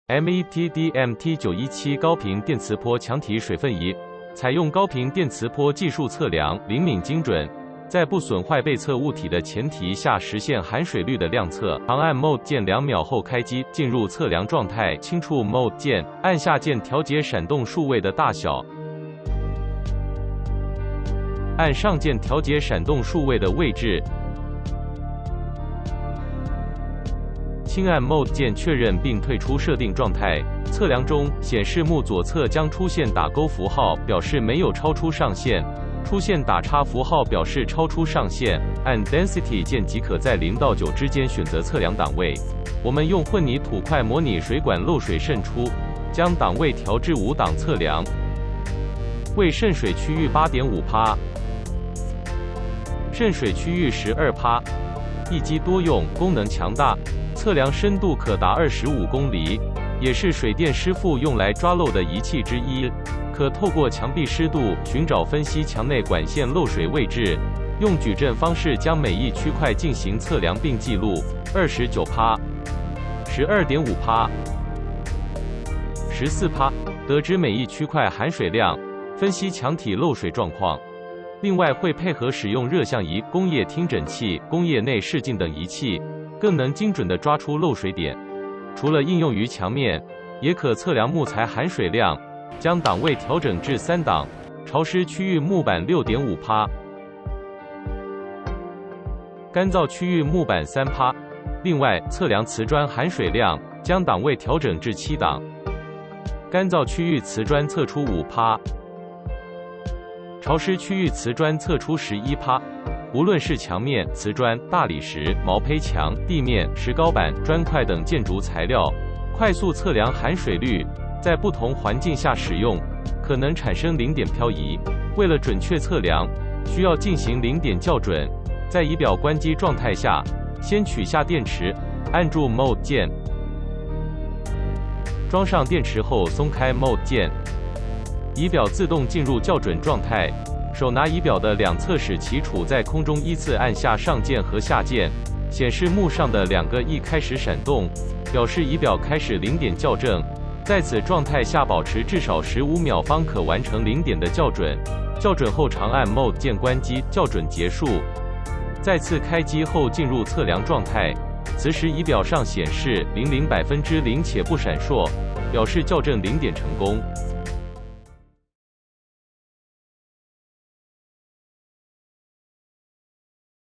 METD-MT917高频电磁波强体水分仪，采用高频电磁波技术测量，灵敏精准，在不损坏被测物体的前提下实现含水率的量测。长按 Mode 键2秒后开机，进入测量状态，轻触 Mode 键，按下键调节闪动数位的大小，按上键调节闪动数位的位置。轻按 Mode 键确认并退出设定状态。测量中显示幕左侧将出现打勾符号，表示没有超出上限；出现打叉符号表示超出上限。按 Density 键即可在0到9之间选择测量档位。我们用混凝土块模拟水管漏水渗出，将档位调至5档测量。为渗水区域 8.5%， 渗水区域 12%。一机多用，功能强大。测量深度可达25公里，也是水电师傅用来抓漏的仪器之一。可透过墙壁湿度寻找分析墙内管线漏水位置，用矩阵方式将每一区块进行测量并记录。29%、12.5%、14%，得知每一区块含水量，分析墙体漏水状况。另外会配合使用热像仪、工业听诊器、工业内视镜等仪器，更能精准地抓出漏水点。除了应用于墙面，也可测量木材含水量，将档位调整至3档，潮湿区域木板 6.5%， 干燥区域木板 3%。另外测量瓷砖含水量，将档位调整至7档，干燥区域瓷砖测出 5%， 潮湿区域瓷砖测出 11%。无论是墙面、瓷砖、大理石、毛坯墙、地面、石膏板、砖块等建筑材料，快速测量含水率，在不同环境下使用，可能产生零点漂移。为了准确测量，需要进行零点校准。在仪表关机状态下，先取下电池，按住 Mode 键，装上电池后松开 Mode 键，仪表自动进入校准状态。手拿仪表的两侧使其处在空中，依次按下上键和下键，显示幕上的2个E开始闪动，表示仪表开始零点校正。在此状态下保持至少15秒方可完成零点的校准。校准后长按 Mode 键关机，校准结束。再次开机后进入测量状态，此时仪表上显示00%且不闪烁，表示校正零点成功。